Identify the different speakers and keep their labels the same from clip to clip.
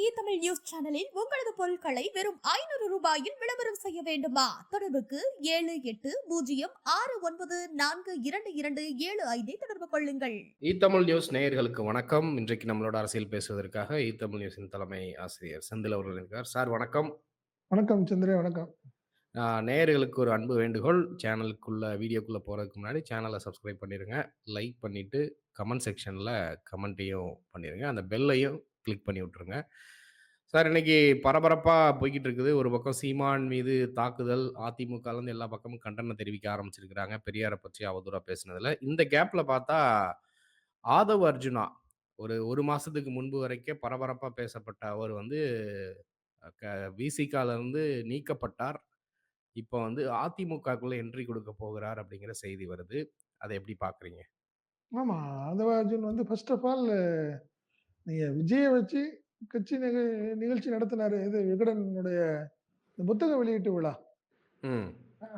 Speaker 1: Tamil news சேனலில் உங்களது பொருட்களை வெறும் 500 ரூபாயில் விளம்பரம் செய்ய வேண்டுமா? தொடர்புக்கு 780619422275 தொடர்பு கொள்ளுங்கள்.
Speaker 2: தமிழ் நியூஸ் நேயர்களுக்கு வணக்கம். இன்றைக்கு நம்மளோட அரசியல் பேசுவதற்காக தமிழ் நியூஸின் தலைமை ஆசிரியர் செந்தில் அவர்கள் இருக்கார். சார் வணக்கம்.
Speaker 3: வணக்கம் சந்திரே, வணக்கம்.
Speaker 2: நேயர்களுக்கு ஒரு அன்பு வேண்டுகோள். வீடியோக்குள்ள போறதுக்கு முன்னாடி சேனலை சப்ஸ்கிரைப் பண்ணிருங்க. லைக் பண்ணிட்டு கமெண்ட் செக்ஷன்ல கமெண்ட்டையும் பண்ணிருங்க. அந்த பெல்லையும் கிளிக் பண்ணி விட்டுருங்க. சார், இன்னைக்கு பரபரப்பா போய்க்கிட்டு இருக்குது. ஒரு பக்கம் சீமான் மீது தாக்குதல், அதிமுகலேருந்து எல்லா பக்கமும் கண்டனம் தெரிவிக்க ஆரம்பிச்சிருக்கிறாங்க. பெரியாரை பற்றி அவதூறா பேசினதுல. இந்த கேப்ல பார்த்தா ஆதவ் அர்ஜுனா ஒரு மாசத்துக்கு முன்பு வரைக்கும் பரபரப்பா பேசப்பட்ட அவர் விசிகால இருந்து நீக்கப்பட்டார். இப்போ அதிமுகக்குள்ள என்ட்ரி கொடுக்க போகிறார் அப்படிங்கிற செய்தி வருது. அதை எப்படி பார்க்குறீங்க?
Speaker 3: ஆமா. Aadhav Arjun first of all நீங்க விஜய வச்சு கட்சி நிகழ்ச்சி நடத்தினாரு. இது விகடனுடைய புத்தக வெளியீட்டு விழா.
Speaker 2: ம்.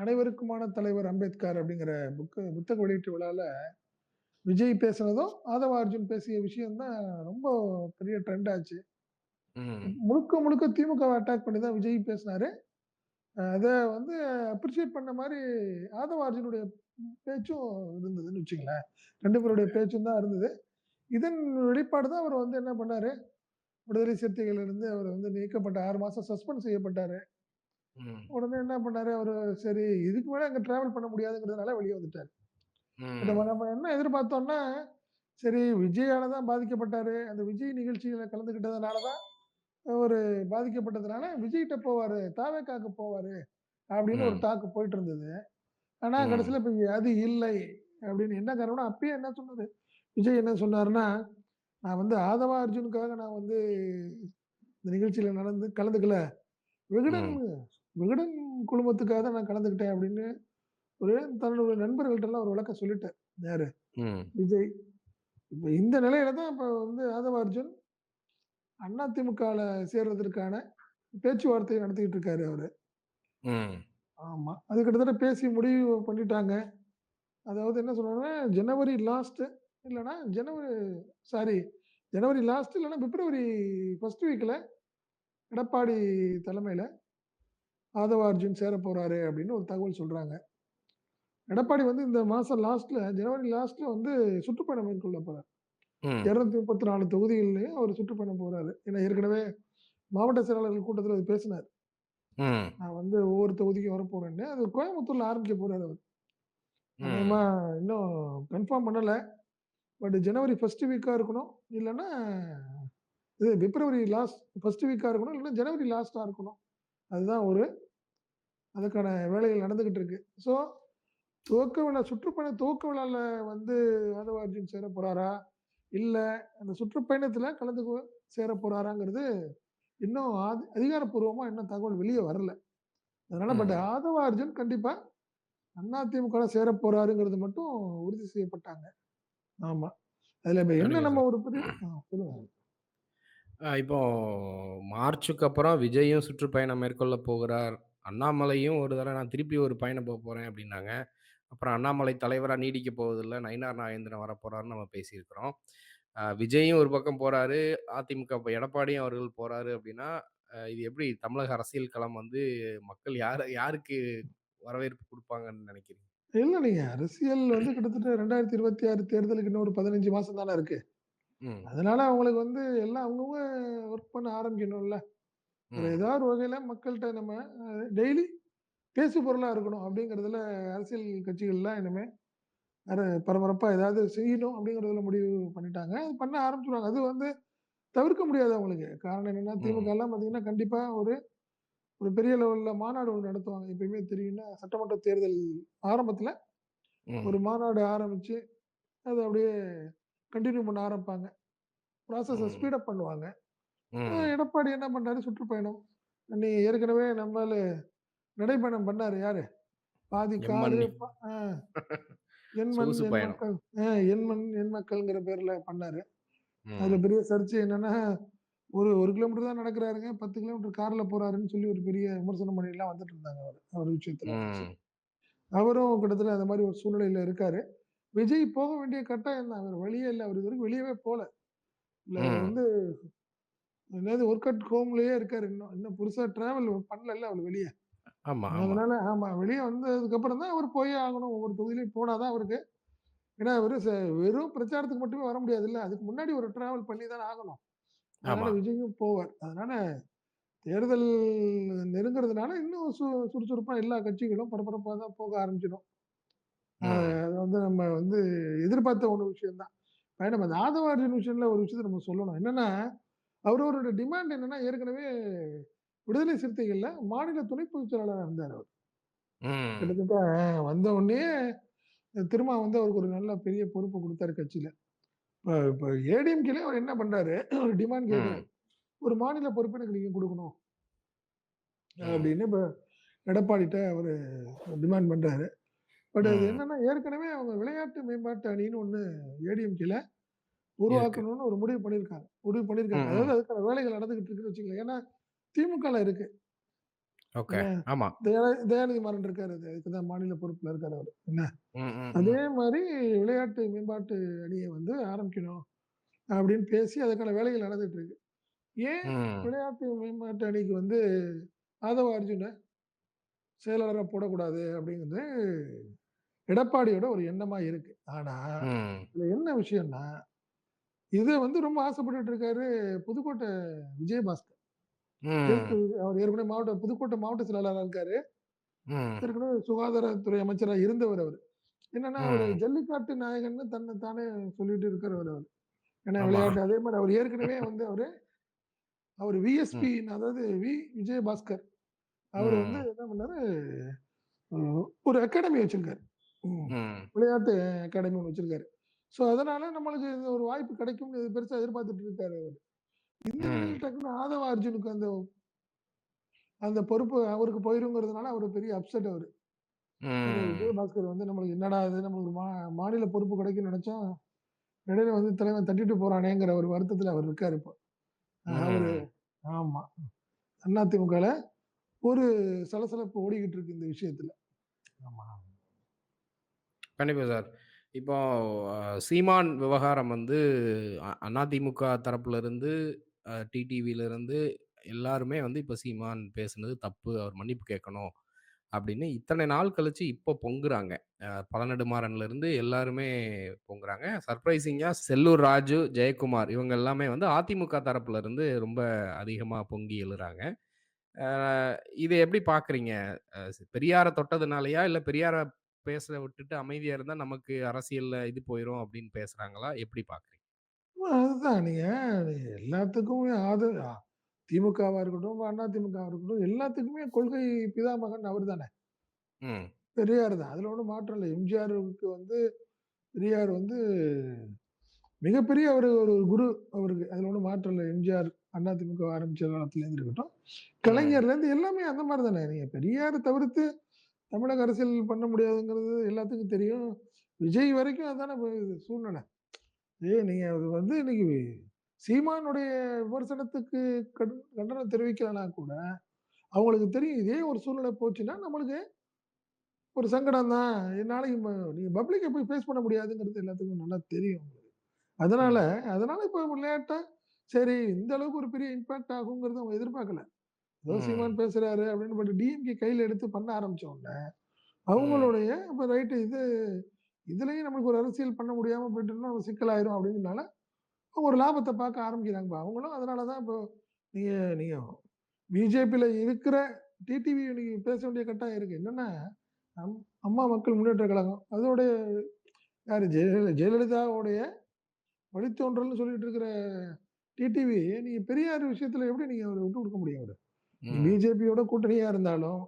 Speaker 3: அனைவருக்குமான தலைவர் அம்பேத்கர் அப்படிங்கிற புத்தக வெளியீட்டு விழால விஜய் பேசுனதும், ஆதவ அர்ஜுன் பேசிய விஷயம் தான் ரொம்ப பெரிய ட்ரெண்ட் ஆச்சு.
Speaker 2: ம்.
Speaker 3: முழுக்க முழுக்க திமுகவை அட்டாக் பண்ணி தான் விஜய் பேசினாரு. அத அப்ரிஷியேட் பண்ண மாரி ஆதவ அர்ஜுனுடைய பேச்சும் இருந்ததுன்னு வச்சுக்கங்களேன். 2 பேருடைய பேச்சும் தான் இருந்தது. இதன் வெளிப்பாடு தான் அவர் என்ன பண்ணாரு, விடுதலை சிறுத்தைகள்ல இருந்து அவர் நீக்கப்பட்ட 6 மாசம் சஸ்பெண்ட் செய்யப்பட்டாரு.
Speaker 2: ம்.
Speaker 3: உடனே என்ன பண்ணாரு அவரு, சரி இதுக்கு மேல அங்க டிராவல் பண்ண முடியாதுங்கிறதுனால வெளிய வந்துட்டாரு. பட்
Speaker 2: ம்.
Speaker 3: நம்ம என்ன எதிர்பார்த்தோம்னா, சரி விஜயால தான் பாதிக்கப்பட்டாரு. அந்த விஜய் நிகழ்ச்சியில கலந்துக்கிட்டதுனால தான் அவரு பாதிக்கப்பட்டதுனால விஜய்ட்ட போவாரு, தாவேக்காக்கு போவாரு அப்படின்னு ஒரு
Speaker 2: ம்.
Speaker 3: டாக் போயிட்டு இருந்தது. ஆனா
Speaker 2: ம்.
Speaker 3: கடைசியில இப்ப அது இல்லை அப்படின்னு என்ன காரணம்னா, அப்பயே என்ன சொன்னாரு, விஜய் என்ன சொன்னாருன்னா, நான் ஆதவ அர்ஜுனுக்காக நான் இந்த நிகழ்ச்சியில கலந்துக்கல. விகடன்
Speaker 2: ம்.
Speaker 3: விகடன் குழுமத்துக்காக தான் நான் கலந்துக்கிட்டேன் அப்படின்னு தன்னுடைய நண்பர்கள்ட்டலாம் ஒரு விளக்கம் சொல்லிட்டார். யாரு?
Speaker 2: ம்.
Speaker 3: விஜய். இப்ப இந்த நிலையில தான் இப்ப ஆதவ அர்ஜுன் அதிமுகல சேர்றதற்கான பேச்சுவார்த்தை நடத்திட்டு இருக்காரு அவரு.
Speaker 2: ம்.
Speaker 3: ஆமா. அது கிட்டத்தட்ட பேசி முடிவு பண்ணிட்டாங்க. அதாவது என்ன சொல்றாங்கன்னா, ஜனவரி லாஸ்ட் இல்லன்னா சாரி ஜனவரி லாஸ்ட் இல்லன்னா பிப்ரவரி 1 வீக்ல எடப்பாடி தலைமையில ஆதவ அர்ஜுன் சேரப் போறாரு அப்படின்னு ஒரு தகவல் சொல்றாங்க. எடப்பாடி இந்த மாசம் ஜனவரி லாஸ்ட்ல சுற்றுப்பயணம் மேற்கொள்ள போறார்.
Speaker 2: ம்.
Speaker 3: 234 தொகுதிகள்லயும் அவர் சுற்றுப்பயணம் போறாரு. ஏன்னா ஏற்கனவே மாவட்ட செயலாளர்கள் கூட்டத்துல அது பேசினார்.
Speaker 2: ம்.
Speaker 3: நான் ஒவ்வொரு தொகுதிக்கும் வரப்போறேன்னு. அது கோயம்புத்தூர்ல ஆரம்பிக்க போறாரு அவரு.
Speaker 2: ம்.
Speaker 3: அநேகமா இன்னும் கன்ஃபார்ம் பண்ணல. பட் ஜனவரி 1 வீக்கா இருக்கணும். இல்லன்னா இது பிப்ரவரி லாஸ்ட் 1 வீக்கா இருக்கணும். இல்லன்னா ஜனவரி லாஸ்ட்டா இருக்கணும். அதுதான் அதுக்கான வேலைகள் நடந்துகிட்டு இருக்கு. ஸோ சுற்றுப்பயண துவக்க விழால ஆதவ அர்ஜுன் சேரப் போறாரா? இல்ல அந்த சுற்றுப்பயணத்துல சேரப் போறாராங்கிறது இன்னும் அதிகாரப்பூர்வமா இன்னும் தகவல் வெளிய வரல. அதனால பட்
Speaker 2: ம்.
Speaker 3: ஆதவ அர்ஜுன் கண்டிப்பா அதிமுகல சேரப் போறாருங்கிறது மட்டும் உறுதி செய்யப்பட்டாங்க. ஆமா. அதுல இப்ப என்ன
Speaker 2: சரிங்க
Speaker 3: நம்ம
Speaker 2: சார்.
Speaker 3: ஒரு பெரிய சொல்லுங்க.
Speaker 2: இப்போ மார்ச்சுக்கு அப்புறம் விஜயும் சுற்றுப்பயணம் மேற்கொள்ள போகிறார். அண்ணாமலையும் ஒரு தடவ நான் திருப்பி ஒரு பயணம் போறேன் அப்படின்னாங்க. அப்புறம் அண்ணாமலை தலைவரா நீடிக்கப் போவதில்ல. நயினார் நாகேந்திரன் வரப்போறாருன்னு நம்ம பேசியிருக்கிறோம். விஜயும் ஒரு பக்கம் போறாரு. அதிமுக எடப்பாடியும் அவர்கள் போறாரு அப்படின்னா, இது எப்படி தமிழக அரசியல் களம் மக்கள் யாருக்கு வரவேற்பு குடுப்பாங்கன்னு நினைக்கிறீங்க?
Speaker 3: இல்ல நீங்க அரசியல் கிட்டத்தட்ட 2026 தேர்தலுக்கு இன்னும் ஒரு 15 மாசம் தானே இருக்கு.
Speaker 2: ம்.
Speaker 3: அதனால அவங்களுக்கு எல்லாம் அவங்கவங்க ஒர்க் பண்ண ஆரம்பிக்கணும்ல. ஒரு
Speaker 2: ம்.
Speaker 3: ஏதாவது ஒரு வகையில மக்கள்ட்ட நம்ம டெய்லி பேசு பொருளா இருக்கணும் அப்படிங்கிறதுல அரசியல் கட்சிகள்லாம் இனிமே பரபரப்பா ஏதாவது செய்யணும் அப்படிங்கிறதுல முடிவு பண்ணிட்டாங்க. அது பண்ண ஆரம்பிச்சுருவாங்க. அது தவிர்க்க முடியாது அவங்களுக்கு. காரணம் என்னன்னா,
Speaker 2: ம்.
Speaker 3: திமுகலாம் பார்த்தீங்கன்னா, கண்டிப்பா ஒரு ஒரு பெரிய லெவல்ல மாநாடு ஒண்ணு நடத்துவாங்க. எப்பயுமே தெரியும்னா, சட்டமன்ற தேர்தல் ஆரம்பத்துல
Speaker 2: ம்.
Speaker 3: ஒரு மாநாடு ஆரம்பிச்சு, அத அப்படியே கன்டின்யூ பண்ண ஆரம்பிப்பாங்க. ப்ராசஸ
Speaker 2: ம்.
Speaker 3: ஸ்பீட் அப் பண்ணுவாங்க.
Speaker 2: ம்.
Speaker 3: எடப்பாடி என்ன பண்ணாரு, சுற்றுப்பயணம். அன்னைக்கு ஏற்கனவே நம்மாளு நடைப்பயணம் பண்ணாரு. யாரு? பாதி காரு
Speaker 2: எம்மண்ணி
Speaker 3: ப அ என் மண்,
Speaker 2: சொகுசு
Speaker 3: என்
Speaker 2: பயணம்.
Speaker 3: மக்கள். என் மண், என் மக்கள்ங்கிற பேர்ல பண்ணாரு. அதுல
Speaker 2: ம்.
Speaker 3: பெரிய சர்ச்சை என்னன்னா, ஒரு 1 கிலோமீட்டர் தான் நடக்கிறாருங்க. 10 கிலோமீட்டர் கார்ல போறாருன்னு சொல்லி ஒரு பெரிய விமர்சனம் பண்ணிலாம் வந்துட்டு இருந்தாங்க அவர் விஷயத்துல வச்சு.
Speaker 2: ம்.
Speaker 3: அவரும் கிட்டத்தட்ட அந்த மாரி ஒரு சூழ்நிலையில இருக்காரு. விஜய் போக வேண்டிய கட்டாயம் தான். வேற வழியே இல்ல. அவர் இதுவரைக்கும் வெளியவே போல. இல்ல அவர்
Speaker 2: ம்.
Speaker 3: என்னது ஒர்க் அட் ஹோம்லயே இருக்காரு இன்னும். இன்னும் புதுசா டிராவல் பண்ணலல்ல அவரு வெளிய.
Speaker 2: ஆமா, ஆமா.
Speaker 3: அதனால ஆமா. வெளிய வந்ததுக்கப்புறம் தான் அவரு போயே ஆகணும். ஒவ்வொரு தொகுதியிலயும் போனா தான் அவருக்கு ஏன்னா அவரு வெறும் பிரச்சாரத்துக்கு மட்டுமே வர முடியாதுல்ல. அதுக்கு முன்னாடி ஒரு டிராவல் பண்ணி தானே ஆகணும். அதனால
Speaker 2: ஆமா.
Speaker 3: விஜயும் போவார். அதனால தேர்தல் நெருங்குறதுனால இன்னும் சுறுசுறுப்பா எல்லா கட்சிகளும் பரபரப்பா தான் போக ஆரம்பிச்சிடும்.
Speaker 2: ம்.
Speaker 3: அது நம்ம எதிர்பார்த்த ஒரு விஷயம் தான். நம்ம அந்த ஆதவ அர்ஜுன் விஷயம்ல ஒரு விஷயத்த நம்ம சொல்லணும். என்னன்னா, அவரோட டிமாண்ட் என்னன்னா, ஏற்கனவே விடுதலை சிறுத்தைகள்ல மாநில துணை பொதுச் செயலாளரா இருந்தாரு அவரு.
Speaker 2: ம்.
Speaker 3: கிட்டத்தட்ட வந்த உடனேயே திரும்ப அவருக்கு ஒரு நல்ல பெரிய பொறுப்பு குடுத்தாரு கட்சியில. இப்ப ஏடிஎம்கேலயே அவர் என்ன பண்றாரு, ஒரு டிமாண்ட் கேட்கிறாரு.
Speaker 2: ம்.
Speaker 3: ஒரு மாநில பொறுப்பு எனக்கு நீங்க குடுக்கணும்.
Speaker 2: ம்.
Speaker 3: அப்படின்னு இப்ப எடப்பாடிட்ட அவரு டிமாண்ட் பண்றாரு. பட் அது
Speaker 2: ம்.
Speaker 3: என்னன்னா, ஏற்கனவே அவங்க விளையாட்டு மேம்பாட்டு அணின்னு ஒண்ணு ஏடிஎம்கேல
Speaker 2: இருக்கு.
Speaker 3: உருவாக்கணும்னு ஒரு முடிவு பண்ணியிருக்காங்க. முடிவு
Speaker 2: ம்.
Speaker 3: பண்ணியிருக்காங்க. அதாவது
Speaker 2: ம்.
Speaker 3: அதுக்கான வேலைகள் நடந்துகிட்டு இருக்குன்னு வச்சுக்கங்களேன். ஏன்னா திமுகல இருக்கு.
Speaker 2: ஓகே.
Speaker 3: என்ன
Speaker 2: ஆமா.
Speaker 3: தயாநிதி மாறன் இருக்காரு. அதுக்கு தான் மாநில பொறுப்புல இருக்காரு அவரு. என்ன
Speaker 2: ம். ம்.
Speaker 3: அதே
Speaker 2: ம்.
Speaker 3: மாரி விளையாட்டு மேம்பாட்டு அணிய ஆரம்பிக்கணும் அப்படின்னு பேசி அதுக்கான வேலைகள் நடந்துட்டு இருக்கு. ஏன்
Speaker 2: ம்.
Speaker 3: விளையாட்டு மேம்பாட்டு அணிக்கு ஆதவ அர்ஜுன செயலாளரா போடக்கூடாது அப்படிங்கிறது எடப்பாடியோட ஒரு எண்ணமா இருக்கு. ஆனா,
Speaker 2: ம்.
Speaker 3: இதுல என்ன விஷயம்னா, இத ரொம்ப ஆசைப்பட்டுட்டு இருக்காரு புதுக்கோட்டை விஜயபாஸ்கர்.
Speaker 2: ம்.
Speaker 3: அவர் ஏற்கனவே புதுக்கோட்டை மாவட்ட செயலாளரா இருக்காரு.
Speaker 2: ம்.
Speaker 3: ஏற்கனவே சுகாதாரத்துறை அமைச்சரா இருந்தவர் அவரு. என்னன்னா, அவரு
Speaker 2: ம்.
Speaker 3: ஜல்லிக்கட்டு நாயகன்னு தன்னை தானே சொல்லிட்டு இருக்கிறவர் அவரு. ஏன்னா
Speaker 2: ஆமா.
Speaker 3: விளையாட்டு அதே மாரி அவர் ஏற்கனவே அவரு
Speaker 2: ம்.
Speaker 3: விஎஸ்பி அதாவது விஜயபாஸ்கர் அவரு
Speaker 2: ம்.
Speaker 3: என்ன பண்ணாரு, ஒரு அகாடமி வச்சிருக்காரு. ம்.
Speaker 2: ம்.
Speaker 3: விளையாட்டு அகாடமி ஒண்ணு வச்சிருக்காரு. ஸோ அதனால நம்மளுக்கு இந்த ஒரு வாய்ப்பு கிடைக்கும்னு பெருசா எதிர்பார்த்துட்டு இருக்காரு அவரு. இந்த
Speaker 2: ம்.
Speaker 3: நிலையில் டக்குனு ஆதவ அர்ஜுனுக்கு அந்த அந்த பொறுப்பு அவருக்கு போயிருங்கிறதுனால அவரு பெரிய அப்செட் அவரு.
Speaker 2: ம்.
Speaker 3: விஜயபாஸ்கர் நம்மளுக்கு என்னடா இது நம்மளுக்கு ஒரு மாநில பொறுப்பு கிடைக்கும்னு நெனச்சோம். இடையில தலைவன் தட்டிட்டு போறானேங்கிற ஒரு வருத்தத்துல அவர் இருக்காரு இப்போ. அவரு
Speaker 2: ம்.
Speaker 3: ஆமா. அதிமுகல ஒரு சலசலப்பு ஓடிக்கிட்டு இருக்கு இந்த விஷயத்துல. ஆமா.
Speaker 2: கண்டிப்பா சார். இப்போ சீமான் விவகாரம் வந்து அதிமுக தரப்புல இருந்து, டிடிவில இருந்து எல்லாருமே வந்து இப்ப சீமான் பேசுனது தப்பு. அவர் மன்னிப்பு கேட்கணும். அப்படின்னு இத்தனை நாள் கழிச்சு இப்போ பொங்குறாங்க. பழநெடுமாறன்ல இருந்து எல்லாருமே பொங்குறாங்க. சர்ப்ரைசிங்கா செல்லூர் ராஜு, ஜெயக்குமார் இவங்க எல்லாமே வந்து அதிமுக தரப்புல இருந்து ரொம்ப அதிகமா பொங்கி எழுறாங்க. அ இத எப்படி பார்க்குறீங்க? பெரியார தொட்டதுனாலயா? இல்ல பெரியார பேச விட்டுட்டு அமைதியா இருந்தா நமக்கு அரசியல்ல இது போயிரும் அப்படின்னு பேசுறாங்களா? எப்படி பார்க்குறீங்க?
Speaker 3: அதுதான் நீங்க எல்லாத்துக்குமே திமுகவா இருக்கட்டும், அதிமுகவா இருக்கட்டும், எல்லாத்துக்குமே கொள்கை பிதாமகன் அவர் தானே.
Speaker 2: ம்.
Speaker 3: பெரியார் தான். அதுல ஒண்ணும் மாற்றம் இல்ல. எம்ஜிஆருக்கு பெரியார் மிகப்பெரிய ஒரு குரு அவருக்கு. அதுல ஒண்ணும் மாற்றம் இல்ல. எம்ஜிஆர் அதிமுக ஆரம்பிச்ச காலத்துலேருந்து இருக்கட்டும்.
Speaker 2: ம்.
Speaker 3: கலைஞர்லேருந்து எல்லாமே அந்த மாரி தானே. நீங்க பெரியார தவிர்த்து தமிழக அரசியல் பண்ண முடியாதுங்கிறது எல்லாத்துக்கும் தெரியும். விஜய் வரைக்கும் அதானே சூழ்நிலை. நீங்க அது இன்னைக்கு சீமானுடைய விமர்சனத்துக்கு கண்டனம் தெரிவிக்கலனா கூட, அவங்களுக்கு தெரியும் இதே ஒரு சூழ்நிலை போச்சுன்னா, நம்மளுக்கு ஒரு சங்கடம் தான். நாளைக்கு நீங்க பப்ளிக்க போய் ஃபேஸ் பண்ண முடியாதுங்கிறது எல்லாத்துக்கும் நல்லா தெரியும். அதனால
Speaker 2: ம்.
Speaker 3: அதனால இப்ப விளையாட்டா சரி இந்த அளவுக்கு ஒரு பெரிய இம்பாக்ட் ஆகுங்கிறத அவங்க எதிர்பார்க்கல. ஏதோ
Speaker 2: ம்.
Speaker 3: சீமான் பேசுறாரு அப்படின்னு பட் டிஎம்கே கையில எடுத்து பண்ண ஆரம்பிச்ச உடனே,
Speaker 2: ம்.
Speaker 3: அவங்களுடைய இப்ப ரைட் இதுலயும் நமக்கு ஒரு அரசியல் பண்ண முடியாம போயிட்டோம்னா சிக்கலாயிரும் அப்படிங்கிறனால, அவங்க ஒரு லாபத்த பார்க்க ஆரம்பிக்கிறாங்க. அவங்களும் அதனால தான் இப்போ நீங்க நீங்க பிஜேபியில இருக்கிற டிடிவி நீங்க பேச வேண்டிய கட்டாயம் இருக்கு. என்னன்னா, அம் அம்மா மக்கள் முன்னேற்ற கழகம். அதோடைய யாரு ஜெயலலிதாவுடைய வழித்தோன்றல்ன்னு சொல்லிட்டு இருக்கிற டிடிவி, நீங்க பெரியார் விஷயத்துல எப்படி நீங்க அவர விட்டு குடுக்க முடியும் அவர?
Speaker 2: ம்.
Speaker 3: பிஜேபியோட கூட்டணியா இருந்தாலும்,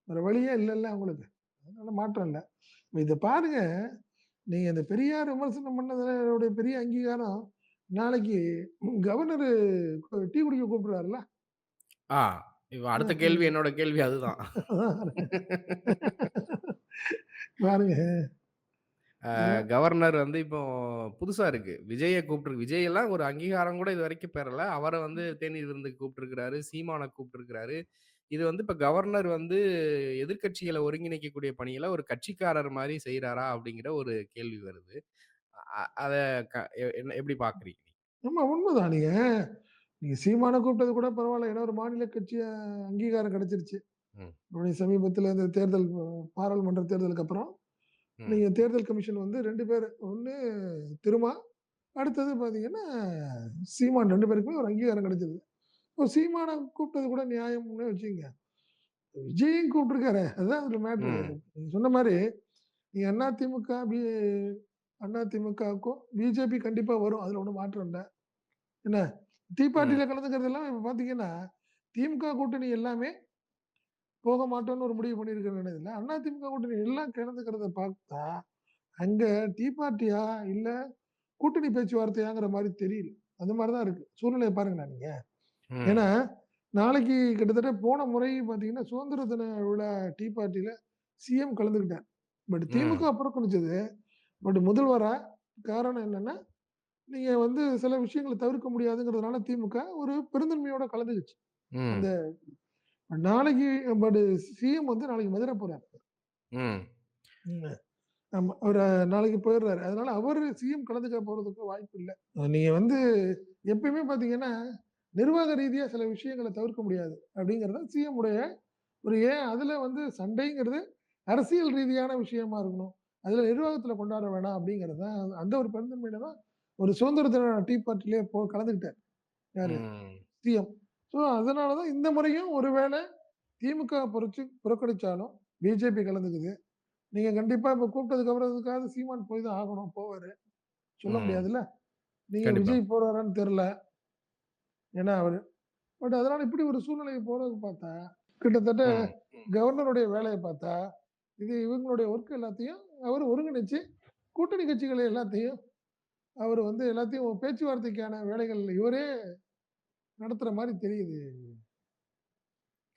Speaker 3: வேற வழியே இல்லல்ல அவங்களுக்கு. அதனால மாற்றம் இல்ல. இத பாருங்க, நீங்க இந்த பெரியார் விமர்சனம் பண்ணதோட பெரிய அங்கீகாரம், நாளைக்கு கவர்னரு டீ குடிக்க கூப்பிடுறாருல்ல.
Speaker 2: ஆ இப்ப அடுத்த கேள்வி என்னோட கேள்வி அதுதான்.
Speaker 3: பாருங்க.
Speaker 2: கவர்னர் வந்து இப்போ புதுசா இருக்கு. விஜய கூப்ட்டுருக்கு. விஜய் எல்லாம் ஒரு அங்கீகாரம் கூட இதுவரைக்கும் பெறல. அவர வந்து தேநீர் விருந்துக்கு கூப்ட்டுருக்கிறாரு. சீமான கூப்ட்டுருக்கிறாரு. இது வந்து இப்ப கவர்னர் வந்து எதிர்க்கட்சிகள ஒருங்கிணைக்கக்கூடிய பணிகள ஒரு கட்சிக்காரர் மாரி செய்றாரா? அப்படிங்கிற ஒரு கேள்வி வருது. அத க எ என்ன எப்படி பார்க்குறீங்க?
Speaker 3: ஆமா உண்மதான். நீங்க நீங்க சீமான கூப்பிட்டது கூட பரவால்ல. ஏன்னா ஒரு மாநில கட்சி அங்கீகாரம் கிடைச்சிருச்சு.
Speaker 2: ம்.
Speaker 3: சமீபத்தில இந்த தேர்தல் பாராளுமன்ற தேர்தலுக்கு அப்புறம்,
Speaker 2: ம்.
Speaker 3: நீங்க தேர்தல் கமிஷன் வந்து 2 பேரு. ஒண்ணு திருமா, அடுத்தது பார்த்தீங்கன்னா, சீமான் 2 பேருக்குமே ஒரு அங்கீகாரம் கிடைச்சது. இப்போ சீமான கூப்பிட்டது கூட நியாயம்னே வச்சுக்கங்க. விஜயும் கூப்பிட்டுருக்காரே! அதுதான் அதுல மேட்ரு.
Speaker 2: ம்.
Speaker 3: நீங்க சொன்ன மாரி, நீங்க அதிமுகவுக்கும் பிஜேபி கண்டிப்பா வரும். அதுல ஒண்ணும் மாற்றம் இல்ல. என்ன? டீ
Speaker 2: ம்.
Speaker 3: பார்ட்டில கலந்துக்கிறதெல்லாம் இப்ப பார்த்தீங்கன்னா, திமுக கூட்டணி எல்லாமே போக மாட்டோம்னு ஒரு முடிவு பண்ணியிருக்கிற நிலையில, அதிமுக கூட்டணி எல்லாம் கலந்துக்கிறத பார்த்தா, அங்க டீ பார்ட்டியா? இல்ல கூட்டணி பேச்சுவார்த்தையாங்கிற மாரி தெரியல. அந்த மாரி தான் இருக்கு. சூழ்நிலைய பாருங்களேன் நீங்க.
Speaker 2: ம்.
Speaker 3: ஏன்னா, நாளைக்கு கிட்டத்தட்ட போன முறை பார்த்தீங்கன்னா, சுதந்திர தின விழா டீ பார்ட்டில சிஎம் கலந்துக்கிட்டார். பட்
Speaker 2: ம்.
Speaker 3: திமுக புறக்கணிச்சது. பட் முதல்வரா? காரணம் என்னன்னா, நீங்க வந்து சில விஷயங்கள தவிர்க்க முடியாதுங்கிறதுனால திமுக ஒரு பெருந்தன்மையோட கலந்துக்கிச்சு. அந்த
Speaker 2: ம்.
Speaker 3: நாளைக்கு பட் சிஎம் வந்து நாளைக்கு மதுரை போறாரு.
Speaker 2: ம்.
Speaker 3: ம். ஆமா. அவரு நாளைக்கு போயிடுறாரு. அதனால அவரு சிஎம் கலந்துக்க போறதுக்கு வாய்ப்பு இல்ல. நீங்க வந்து எப்பயுமே பார்த்தீங்கன்னா, நிர்வாக ரீதியா சில விஷயங்கள தவிர்க்க முடியாது. அப்படிங்கிறது தான் சிஎம் உடைய ஒரு ஏன் அதுல வந்து சண்டைங்கிறது அரசியல் ரீதியான விஷயமா இருக்கணும். அதுல நிர்வாகத்துல கொண்டாட வேணாம் அப்படிங்கிறது தான் அந்த ஒரு பெருந்தன்மையில தான் ஒரு சுதந்திர தின டீ பார்ட்டிலயே கலந்துக்கிட்டாரு. யாரு?
Speaker 2: ம்.
Speaker 3: சிஎம். ஸோ அதனால தான் இந்த முறையும் ஒருவேளை திமுக புறக்கணிச்சாலும் பிஜேபி கலந்துக்குது. நீங்க கண்டிப்பா இப்ப கூப்பிட்டதுக்கு அப்புறம் எதுக்காவது சீமான் போய் தான் ஆகணும். போவாரு. சொல்ல
Speaker 2: ம்.
Speaker 3: முடியாதுல்ல. நீங்க
Speaker 2: கண்டிப்பா.
Speaker 3: விஜய் போறாரான்னு தெரியல. ஏன்னா அவரு பட் அதனால இப்படி ஒரு சூழ்நிலை போறது பார்த்தா, கிட்டத்தட்ட
Speaker 2: ம்.
Speaker 3: கவர்னருடைய வேலைய பார்த்தா, இது இவங்களுடைய ஒர்க் எல்லாத்தையும் அவரு ஒருங்கிணைச்சு, கூட்டணி கட்சிகளை எல்லாத்தையும் அவரு வந்து எல்லாத்தையும் பேச்சுவார்த்தைக்கான வேலைகள் இவரே நடத்துற மாரி தெரியுது.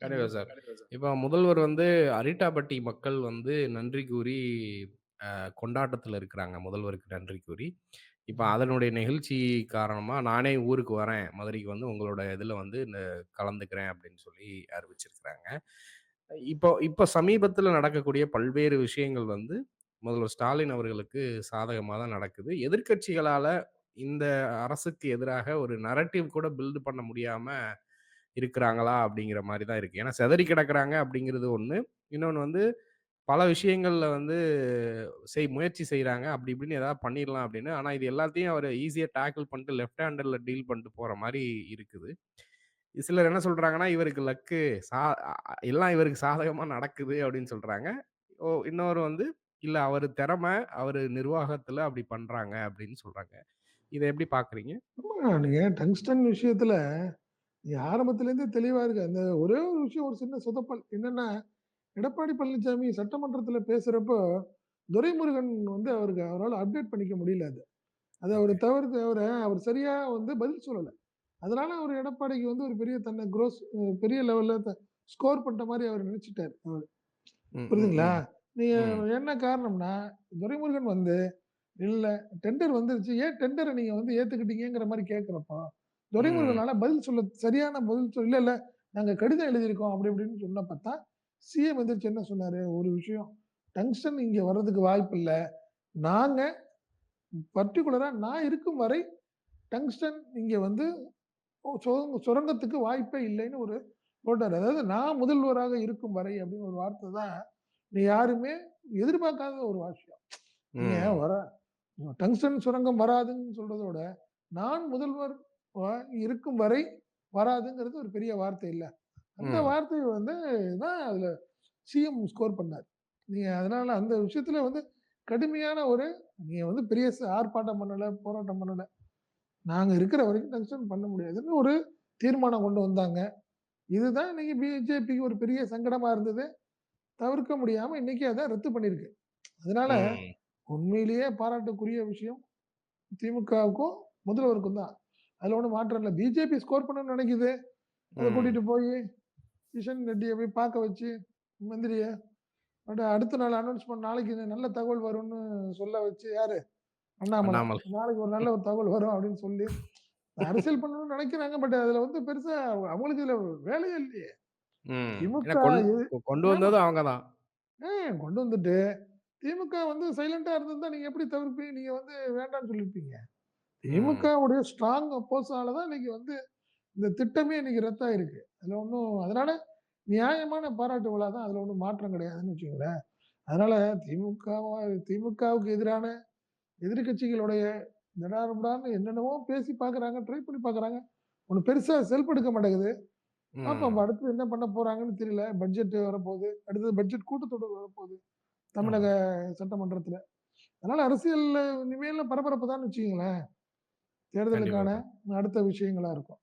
Speaker 2: கண்டிப்பா
Speaker 3: சங்கர்.
Speaker 2: சார். இப்ப முதல்வர் வந்து அரிட்டாபட்டி மக்கள் வந்து நன்றி கூறி கொண்டாட்டத்துல இருக்கிறாங்க. முதல்வருக்கு நன்றி கூறி. இப்ப
Speaker 3: ம்.
Speaker 2: அதனுடைய நிகழ்ச்சி காரணமா நானே ஊருக்கு வரேன். மதுரைக்கு வந்து உங்களோட இதுல வந்து கலந்துக்கிறேன் அப்படின்னு சொல்லி அறிவிச்சிருக்கிறாங்க. இப்போ இப்ப சமீபத்தில நடக்கக்கூடிய பல்வேறு விஷயங்கள் வந்து முதல்வர் ஸ்டாலின் அவர்களுக்கு சாதகமா தான் நடக்குது. எதிர்க்கட்சிகளால இந்த அரசுக்கு எதிராக ஒரு நரேட்டிவ் கூட பில்ட் பண்ண முடியாம இருக்கிறாங்களா? அப்படிங்கிற மாரி தான் இருக்கு. ஏன்னா சிதறி கிடக்குறாங்க அப்படிங்கிறது ஒண்ணு. இன்னொன்னு வந்து பல விஷயங்கள்ல வந்து முயற்சி செய்றாங்க. அப்படி இப்படின்னு ஏதாவது பண்ணிடலாம் அப்படின்னு. ஆனா இது எல்லாத்தையும் அவரு ஈஸியா டாக்கிள் பண்ணிட்டு லெஃப்ட் ஹேண்டர்ல டீல் பண்ணிட்டு போற மாரி இருக்குது. சிலர் என்ன சொல்றாங்கன்னா, இவருக்கு லக்கு சா எல்லாம் இவருக்கு சாதகமா நடக்குது அப்படின்னு சொல்றாங்க. இன்னொரு வந்து இல்ல அவரு திறமை, அவரு நிர்வாகத்துல அப்படி பண்றாங்க அப்படின்னு சொல்றாங்க. இத எப்படி பார்க்குறீங்க?
Speaker 3: ஆமா, நீங்க டங்ஸ்டன் விஷயத்துல நீங்க ஆரம்பத்திலேருந்தே தெளிவா இருக்கு. அந்த ஒரே ஒரு விஷயம் ஒரு சின்ன சொதப்பல். என்னன்னா, எடப்பாடி பழனிசாமி சட்டமன்றத்துல பேசுறப்போ, துரைமுருகன் வந்து அவரால அப்டேட் பண்ணிக்க முடியல அத. அத அவரு
Speaker 2: ஓகே.
Speaker 3: தவிர அவர் சரியா வந்து பதில் சொல்லல. அதனால அவரு எடப்பாடிக்கு வந்து ஒரு பெரிய தன்னை பெரிய லெவல்ல ஸ்கோர் பண்ற மாரி அவரு நெனச்சுட்டாரு.
Speaker 2: ம், ம்,
Speaker 3: புரியுதுங்களா?
Speaker 2: ம்,
Speaker 3: நீங்க
Speaker 2: ம்,
Speaker 3: என்ன காரணம்னா, துரைமுருகன் வந்து, "இல்ல டெண்டர் வந்துருச்சு. ஏன் டெண்டர நீங்க வந்து ஏத்துக்கிட்டீங்கங்கிற மாரி கேட்கிறப்போ,
Speaker 2: ம்,
Speaker 3: துரைமுருகனால சரியான பதில் "இல்ல, இல்ல நாங்க கடிதம் எழுதியிருக்கோம்." அப்படி இப்படின்னு சொன்னப்ப தான், சிஎம் எந்திரிச்சு என்ன சொன்னாரு? ஒரு விஷயம், "டங்ஸ்டன் இங்க வர்றதுக்கு வாய்ப்பில்ல. நாங்க பர்ட்டிகுலரா நான் இருக்கும் வரை டங்ஸ்டன் இங்க வந்து சுரங்கத்துக்கு வாய்ப்பே இல்லைன்னு ஒரு போட்டாரு. அதாவது நான் முதல்வராக இருக்கும் வரை அப்படின்னு ஒரு வார்த்தை தான், நீ யாருமே எதிர்பார்க்காத ஒரு விஷயம். நீங்க
Speaker 2: ம்,
Speaker 3: டங்ஸ்டன் சுரங்கம் வராதுன்னு சொல்றத விட, நான் முதல்வர் அ இருக்கும் வரை வராதுங்கிறது ஒரு பெரிய வார்த்தை இல்ல. அந்த
Speaker 2: ம்,
Speaker 3: வார்த்தைய வந்து தான் அதுல சிஎம் ஸ்கோர் பண்ணாரு. நீங்க அதனால அந்த விஷயத்துல வந்து கடுமையான ஒரு நீங்க வந்து பெரிய ஆர்ப்பாட்டம் பண்ணல, போராட்டம் பண்ணல. நாங்க இருக்கிற வரைக்கும் டங்ஸ்டன் பண்ண முடியாதுன்னு ஒரு தீர்மானம் கொண்டு வந்தாங்க. இதுதான் இன்னைக்கு பிஜேபிக்கு ஒரு பெரிய சங்கடமா இருந்தது. தவிர்க்க முடியாம இன்னைக்கு அத ரத்து பண்ணியிருக்கு. அதனால
Speaker 2: ம்,
Speaker 3: உண்மையிலேயே பாராட்டுக்குரிய விஷயம் திமுகவுக்கும், முதல்வருக்கும் தான். அதுல ஒண்ணும் மாற்றம் இல்ல. பிஜேபி ஸ்கோர் பண்ணணும்னு நெனைக்குது. அத
Speaker 2: ம்.
Speaker 3: கூட்டிட்டு போயி கிஷன் ரெட்டிய போய் பார்க்க வச்சு, மந்திரிய அடுத்த நாள் அனௌன்ஸ்மென்ட் நாளைக்கு நல்ல தகவல் வரும்னு சொல்ல வச்சு யாரு? அண்ணாமலை.
Speaker 2: அண்ணாமலை.
Speaker 3: நாளைக்கு ஒரு நல்ல ஒரு தகவல் வரும் அப்படின்னு சொல்லி, அரசியல் பண்ணணும்னு நெனைக்கிறாங்க. பட் அதுல வந்து பெருசா அவங்களுக்கு இதுல வேலையே இல்லையே.
Speaker 2: ம்.
Speaker 3: திமுக
Speaker 2: ஏன்னா
Speaker 3: எ
Speaker 2: கொண்டு
Speaker 3: ஆமா.
Speaker 2: வந்ததும் அவங்க தான்.
Speaker 3: கொண்டு வந்துட்டு, திமுக வந்து சைலன்ட்டா இருந்திருந்தா நீங்க எப்படி தவிர்ப்பீங்க? நீங்க வந்து வேண்டான்னு சொல்லியிருப்பீங்க.
Speaker 2: ம்.
Speaker 3: திமுகவுடைய ஸ்ட்ராங் அப்போஸால தான் இன்னைக்கு வந்து இந்த திட்டமே இன்னைக்கு ரத்தாயிருக்கு. அதுல ஒண்ணும் அதனால நியாயமான பாராட்டு விழா தான். அதுல ஒண்ணும் மாற்றம் கிடையாதுன்னு வச்சுக்கங்களேன். அதனால திமுகவுக்கு எதிரான எதிர்க்கட்சிகளுடைய திடார்புடார்னு என்னென்னவோ பேசி பார்க்குறாங்க, ட்ரை பண்ணி பார்க்குறாங்க. ஒண்ணும் பெருசா செல்ஃப் எடுக்க மாட்டேங்குது. பார்ப்போம்
Speaker 2: ம்.
Speaker 3: அடுத்து என்ன பண்ண போறாங்கன்னு தெரியல. பட்ஜெட் வரப்போகுது. அடுத்தது பட்ஜெட் கூட்டத்தொடர் வரப்போகுது.
Speaker 2: ஆமா.
Speaker 3: தமிழக சட்டமன்றத்துல. அதனால அரசியல்ல இனிமேல் பரபரப்பு தான்னு வச்சுக்கங்களேன்.
Speaker 2: கண்டிப்பா
Speaker 3: தேர்தலுக்கான
Speaker 2: சார்.
Speaker 3: அடுத்த விஷயங்களா இருக்கும்.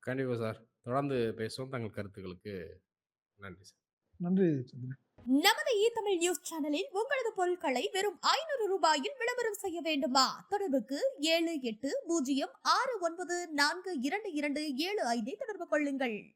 Speaker 2: கண்டிப்பா சார். தொடர்ந்து பேசுவோம். தங்கள் கருத்துக்களுக்கு நன்றி சார்.
Speaker 3: நன்றி சந்திரன்.
Speaker 1: நமது தமிழ் நியூஸ் சேனலில் உங்களது பொருட்களை வெறும் 500 ரூபாயில் விளம்பரம் செய்ய வேண்டுமா? தொடர்புக்கு 7806942275 தொடர்பு கொள்ளுங்கள்.